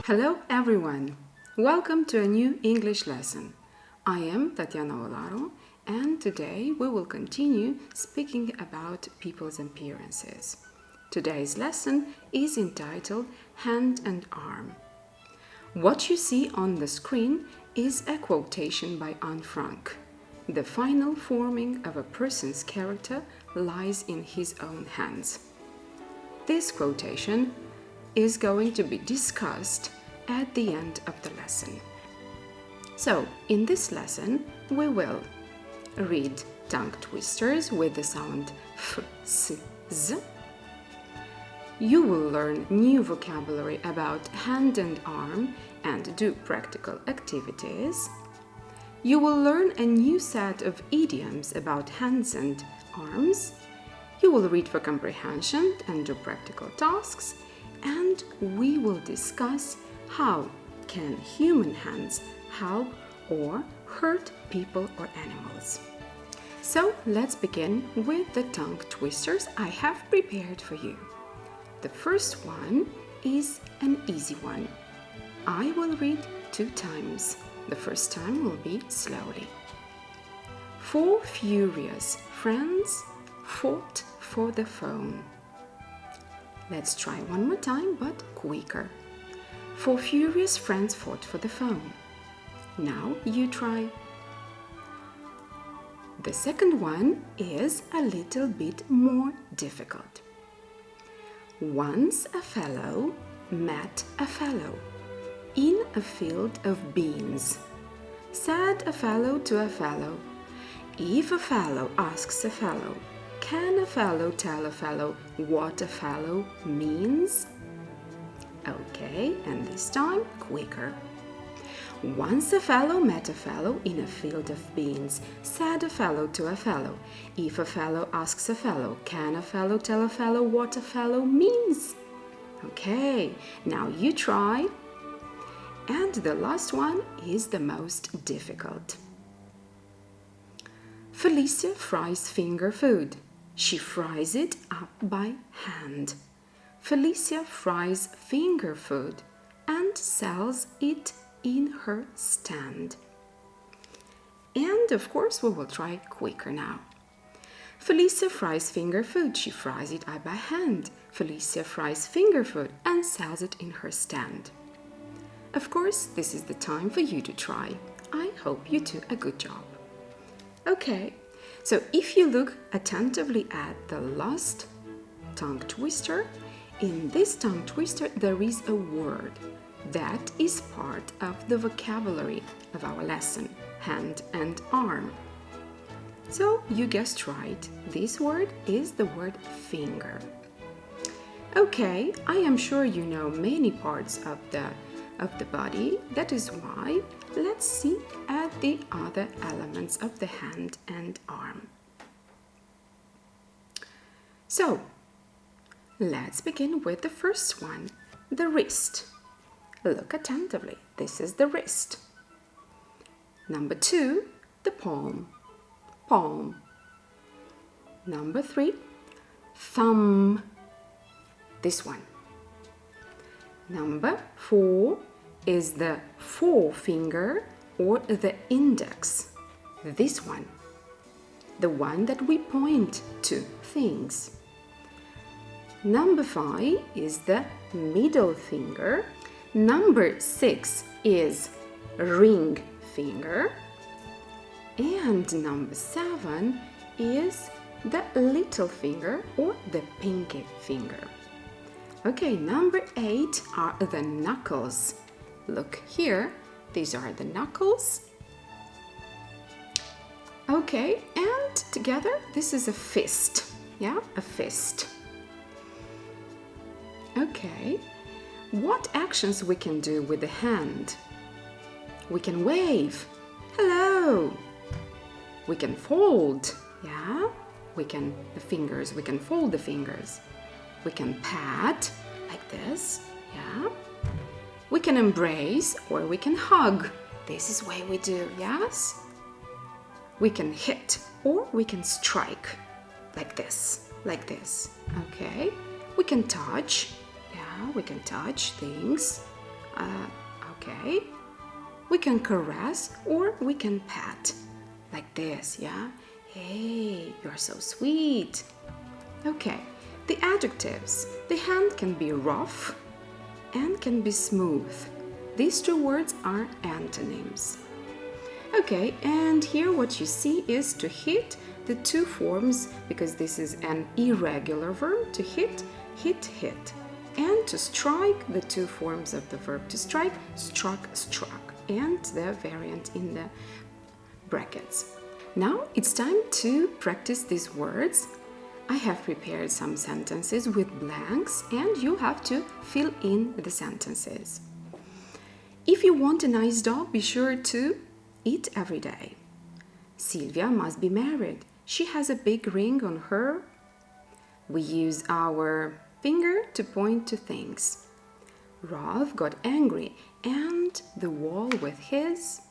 Hello everyone! Welcome to a new English lesson. I am Tatiana Olaru, and today we will continue speaking about people's appearances. Today's lesson is entitled Hand and Arm. What you see on the screen is a quotation by Anne Frank. The final forming of a person's character lies in his own hands. This quotation is going to be discussed at the end of the lesson. So, in this lesson, we will read tongue twisters with the sound f, s, z. You will learn new vocabulary about hand and arm and do practical activities. You will learn a new set of idioms about hands and arms. You will read for comprehension and do practical tasks. And we will discuss how can human hands help or hurt people or animals. So let's begin with the tongue twisters I have prepared for you. The first one is an easy one. I will read 2 times. The first time will be slowly. 4 furious friends fought for the phone. Let's try one more time, but quicker. 4 furious friends fought for the phone. Now you try. The second one is a little bit more difficult. Once a fellow met a fellow in a field of beans. Said a fellow to a fellow, if a fellow asks a fellow, can a fellow tell a fellow what a fellow means? Okay, and this time quicker. Once a fellow met a fellow in a field of beans. Said a fellow to a fellow, if a fellow asks a fellow, can a fellow tell a fellow what a fellow means? Okay, now you try. And the last one is the most difficult. Felicia fries finger food. She fries it up by hand. Felicia fries finger food and sells it in her stand. And of course we will try quicker now. Felicia fries finger food. She fries it up by hand. Felicia fries finger food and sells it in her stand. Of course, this is the time for you to try. I hope you do a good job. Okay. So if you look attentively at the last tongue twister, in this tongue twister there is a word that is part of the vocabulary of our lesson, hand and arm. So you guessed right, this word is the word finger. Okay, I am sure you know many parts of the body. That is why let's see at the other elements of the hand and arm. So, let's begin with the first one, the wrist. Look attentively. This is the wrist. Number 2, the palm. Palm. Number 3, thumb. This one. Number 4 is the forefinger or the index. This one. The one that we point to things. Number 5 is the middle finger. Number 6 is ring finger. And number 7 is the little finger or the pinky finger. Okay, number 8 are the knuckles. Look here, these are the knuckles. Okay, and together this is a fist. Yeah, a fist. Okay, what actions we can do with the hand? We can wave. Hello. We can fold. Yeah, we can fold the fingers. We can pat like this. Yeah. We can embrace or we can hug. This is what we do, yes? We can hit or we can strike like this. Okay? We can touch. Yeah, we can touch things. Okay. We can caress or we can pat. Like this, yeah? Hey, you're so sweet. Okay, the adjectives. The hand can be rough and can be smooth. These two words are antonyms. Okay, and here what you see is to hit, the two forms, because this is an irregular verb, to hit, hit, hit. And to strike, the two forms of the verb to strike, struck, struck, and the variant in the brackets. Now it's time to practice these words. I have prepared some sentences with blanks, and you have to fill in the sentences. If you want a nice dog, be sure to eat every day. Sylvia must be married. She has a big ring on her. We use our finger to point to things. Ralph got angry and the wall with his.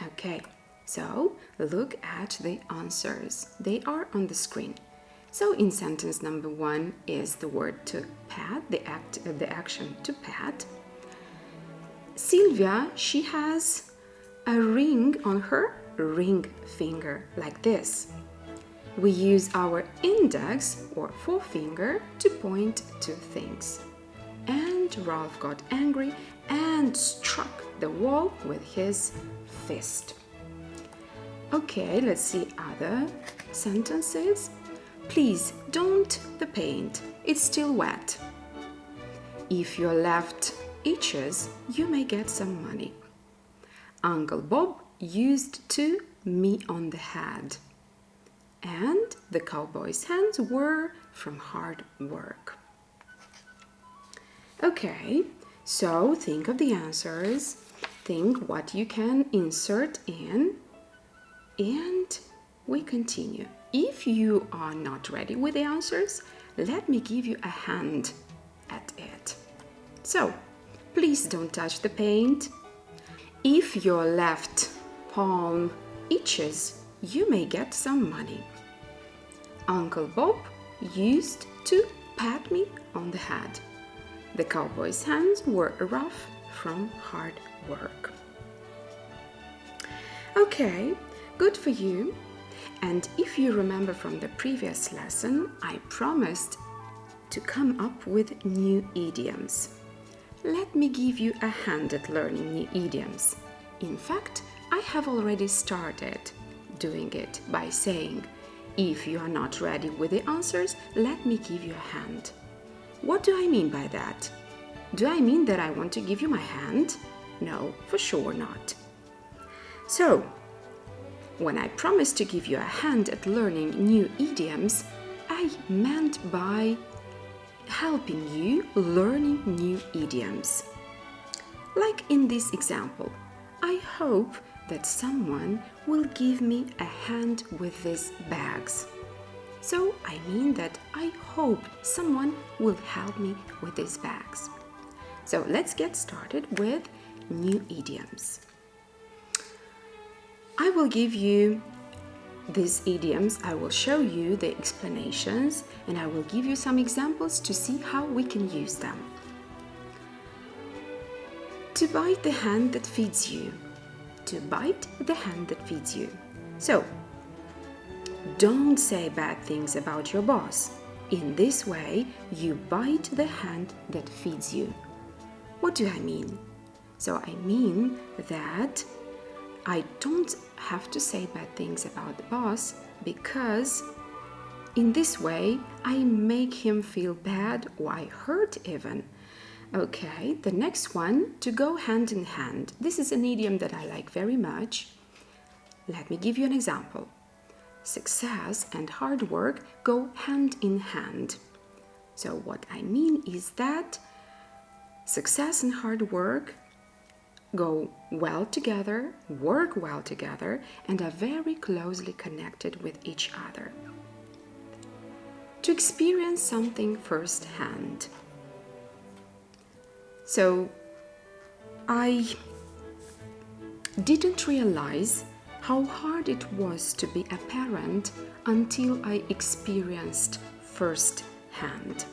Okay, so look at the answers. They are on the screen. So in sentence number 1 is the word to pat, the action to pat. Sylvia, she has a ring on her ring finger, like this. We use our index or forefinger to point to things. And Ralph got angry and struck the wall with his fist. Okay, let's see other sentences. Please don't the paint, it's still wet. If your left itches, you may get some money. Uncle Bob used to me on the head. And the cowboy's hands were from hard work. Okay, so think of the answers, think what you can insert in, and we continue. If you are not ready with the answers, let me give you a hand at it. So, please don't touch the paint. If your left palm itches, you may get some money. Uncle Bob used to pat me on the head. The cowboy's hands were rough from hard work. Okay, good for you. And if you remember from the previous lesson, I promised to come up with new idioms. Let me give you a hand at learning new idioms. In fact, I have already started doing it by saying, if you are not ready with the answers, let me give you a hand. What do I mean by that? Do I mean that I want to give you my hand? No, for sure not. So, when I promised to give you a hand at learning new idioms, I meant by helping you learning new idioms. Like in this example, I hope that someone will give me a hand with these bags. So I mean that I hope someone will help me with these bags. So let's get started with new idioms. I will give you these idioms, I will show you the explanations, and I will give you some examples to see how we can use them. To bite the hand that feeds you. To bite the hand that feeds you. So, don't say bad things about your boss. In this way, you bite the hand that feeds you. What do I mean? So I mean that I don't have to say bad things about the boss, because in this way I make him feel bad or I hurt even. Okay, the next one, to go hand in hand. This is an idiom that I like very much. Let me give you an example. Success and hard work go hand in hand. So what I mean is that success and hard work go well together, work well together, and are very closely connected with each other. To experience something firsthand. So, I didn't realize how hard it was to be a parent until I experienced firsthand.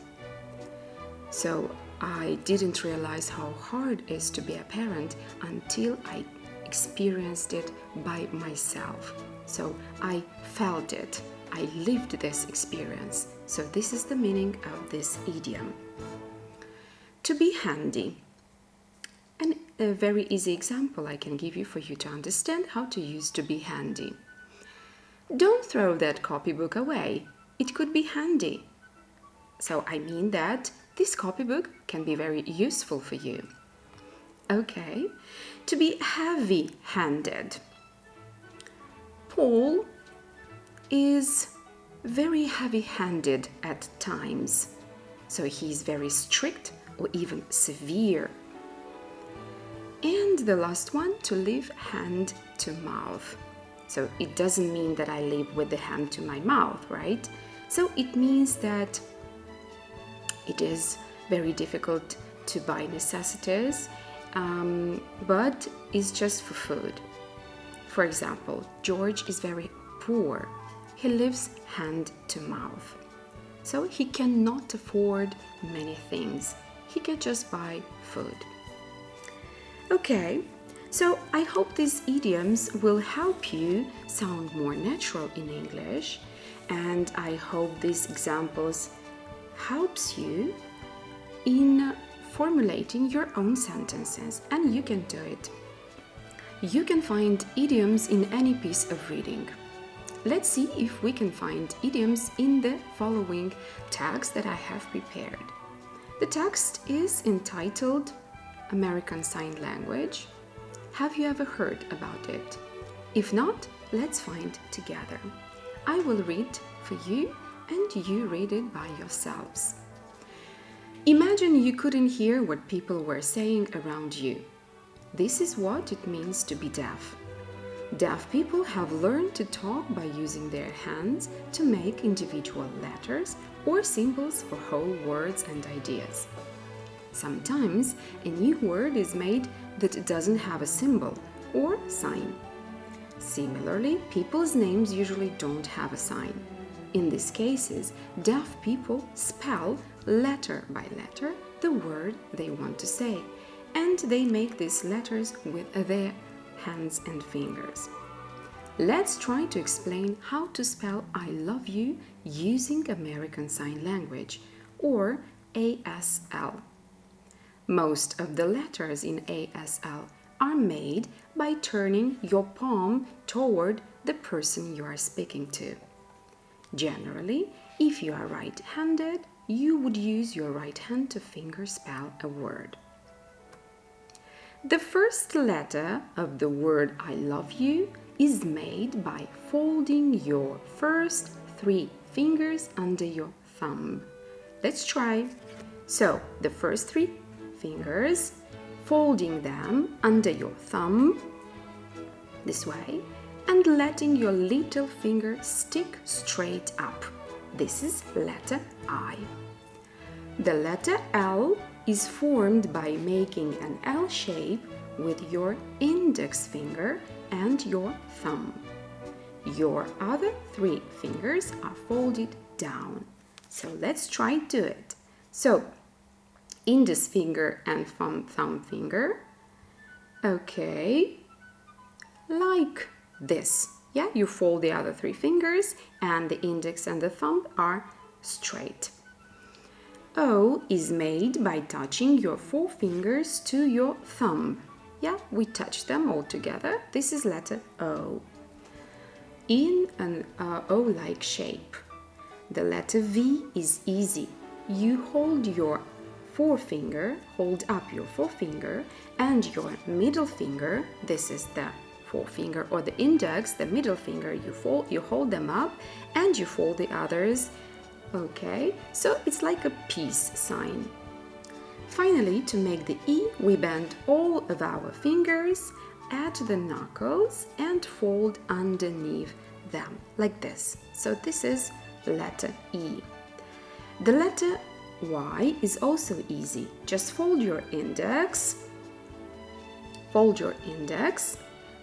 So, I didn't realize how hard it is to be a parent until I experienced it by myself. So I felt it. I lived this experience. So this is the meaning of this idiom. To be handy. And a very easy example I can give you for you to understand how to use to be handy. Don't throw that copybook away. It could be handy. So I mean that this copybook can be very useful for you. Okay, to be heavy-handed. Paul is very heavy-handed at times. So he's very strict or even severe. And the last one, to live hand to mouth. So it doesn't mean that I live with the hand to my mouth, right? So it means that it is very difficult to buy necessities, but it's just for food. For example, George is very poor. He lives hand to mouth. So he cannot afford many things. He can just buy food. Okay, so I hope these idioms will help you sound more natural in English, and I hope these examples helps you in formulating your own sentences, and you can do it. You can find idioms in any piece of reading. Let's see if we can find idioms in the following text that I have prepared. The text is entitled American Sign Language. Have you ever heard about it? If not, let's find together. I will read for you and you read it by yourselves. Imagine you couldn't hear what people were saying around you. This is what it means to be deaf. Deaf people have learned to talk by using their hands to make individual letters or symbols for whole words and ideas. Sometimes a new word is made that doesn't have a symbol or sign. Similarly, people's names usually don't have a sign. In these cases, deaf people spell letter by letter the word they want to say, and they make these letters with their hands and fingers. Let's try to explain how to spell I love you using American Sign Language, or ASL. Most of the letters in ASL are made by turning your palm toward the person you are speaking to. Generally, if you are right-handed, you would use your right hand to finger spell a word. The first letter of the word I love you is made by folding your first 3 fingers under your thumb. Let's try. So, the first 3 fingers, folding them under your thumb, this way, and letting your little finger stick straight up. This is letter I. The letter L is formed by making an L shape with your index finger and your thumb. Your other 3 fingers are folded down. So let's try to do it. So, index finger and thumb finger. Okay, like this. Yeah, you fold the other 3 fingers and the index and the thumb are straight. O is made by touching your 4 fingers to your thumb. Yeah, we touch them all together. This is letter O. In an O-like shape. The letter V is easy. You hold your forefinger, hold up your forefinger and your middle finger, this is the forefinger or the index, the middle finger, you hold them up and you fold the others. Okay, so it's like a peace sign. Finally, to make the E, we bend all of our fingers at the knuckles and fold underneath them, like this. So this is letter E. The letter Y is also easy. Just fold your index,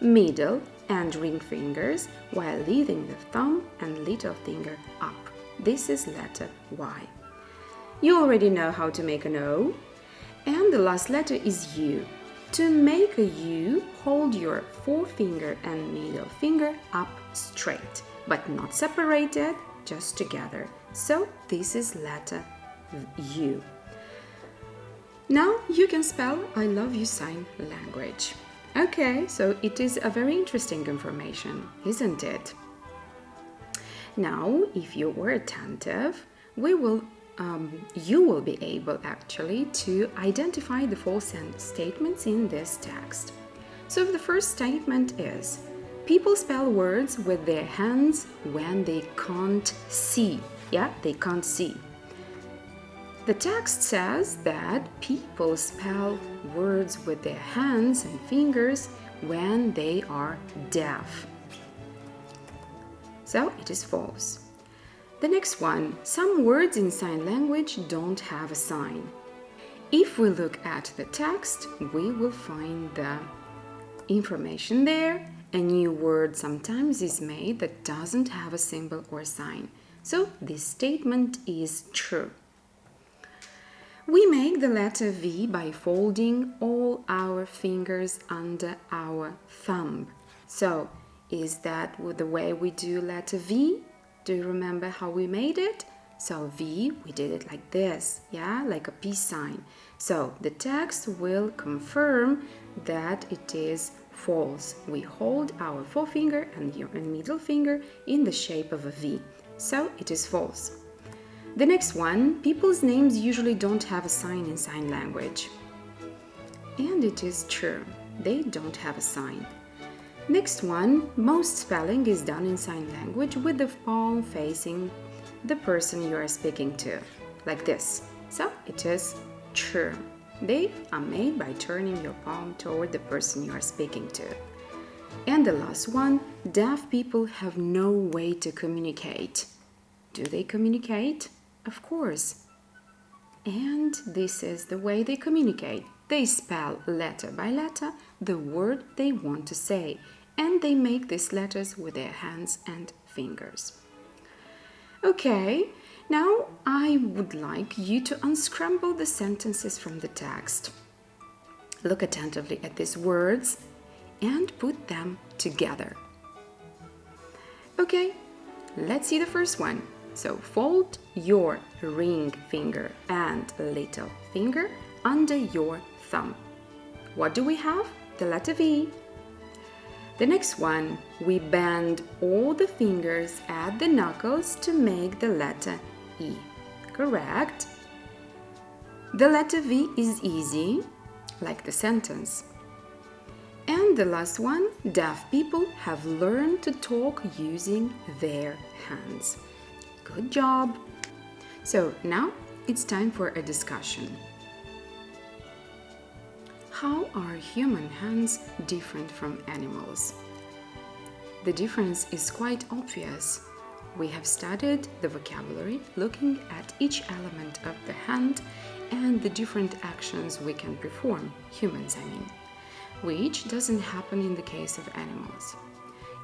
middle and ring fingers while leaving the thumb and little finger up. This is letter Y. You already know how to make an O. And the last letter is U. To make a U, hold your forefinger and middle finger up straight, but not separated, just together. So this is letter U. Now you can spell I love you sign language. Okay, so it is a very interesting information, isn't it? Now, if you were attentive, you will be able actually to identify the false statements in this text. So the first statement is, people spell words with their hands when they can't see. Yeah, they can't see. The text says that people spell words with their hands and fingers when they are deaf. So it is false. The next one, some words in sign language don't have a sign. If we look at the text, we will find the information there. A new word sometimes is made that doesn't have a symbol or sign. So this statement is true. We make the letter V by folding all our fingers under our thumb. So is that the way we do letter V? Do you remember how we made it? So V, we did it like this, yeah, like a peace sign. So the text will confirm that it is false. We hold our forefinger and middle finger in the shape of a V. So it is false. The next one, people's names usually don't have a sign in sign language. And it is true, they don't have a sign. Next one, most spelling is done in sign language with the palm facing the person you are speaking to, like this. So it is true. They are made by turning your palm toward the person you are speaking to. And the last one, deaf people have no way to communicate. Do they communicate? Of course. And this is the way they communicate. They spell letter by letter the word they want to say, and they make these letters with their hands and fingers. Okay, now I would like you to unscramble the sentences from the text. Look attentively at these words and put them together. Okay, let's see the first one. So fold your ring finger and little finger under your thumb. What do we have? The letter V. The next one, we bend all the fingers at the knuckles to make the letter E. Correct. The letter V is easy, like the sentence. And the last one, deaf people have learned to talk using their hands. Good job. So now it's time for a discussion. How are human hands different from animals? The difference is quite obvious. We have studied the vocabulary, looking at each element of the hand and the different actions we can perform, humans I mean, which doesn't happen in the case of animals.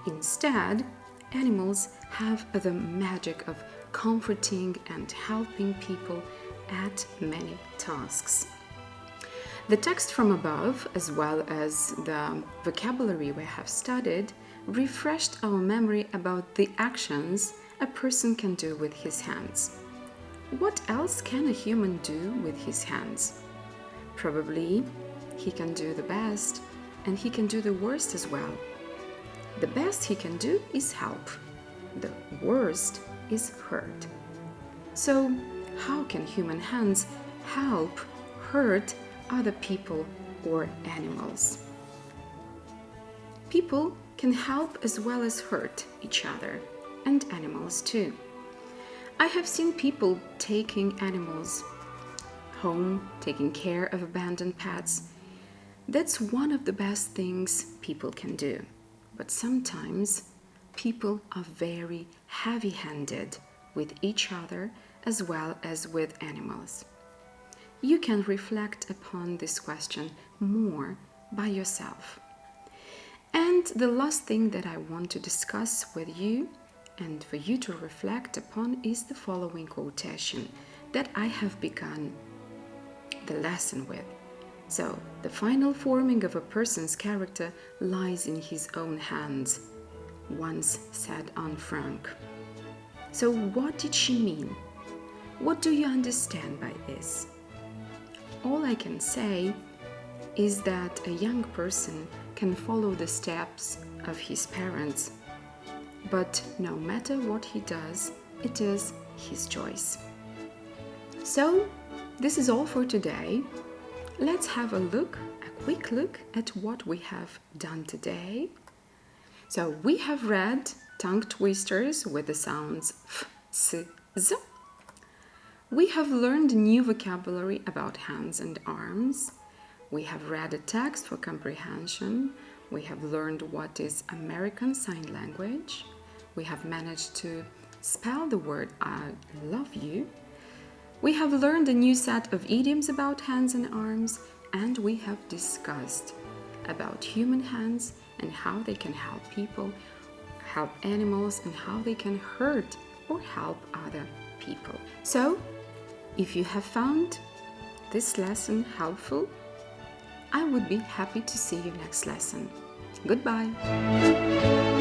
Instead, animals have the magic of comforting and helping people at many tasks. The text from above, as well as the vocabulary we have studied, refreshed our memory about the actions a person can do with his hands. What else can a human do with his hands? Probably he can do the best, and he can do the worst as well. The best he can do is help. The worst is hurt. So, how can human hands help, hurt other people or animals? People can help as well as hurt each other, and animals too. I have seen people taking animals home, taking care of abandoned pets. That's one of the best things people can do. But sometimes people are very heavy-handed with each other as well as with animals. You can reflect upon this question more by yourself. And the last thing that I want to discuss with you and for you to reflect upon is the following quotation that I have begun the lesson with. So, the final forming of a person's character lies in his own hands, once said Anne Frank. So, what did she mean? What do you understand by this? All I can say is that a young person can follow the steps of his parents, but no matter what he does, it is his choice. So, this is all for today. Let's have a quick look at what we have done today. So, we have read tongue twisters with the sounds f, s, z. We have learned new vocabulary about hands and arms. We have read a text for comprehension. We have learned what is American Sign Language. We have managed to spell the word I love you. We have learned a new set of idioms about hands and arms, and we have discussed about human hands and how they can help people, help animals, and how they can hurt or help other people. So, if you have found this lesson helpful, I would be happy to see you next lesson. Goodbye!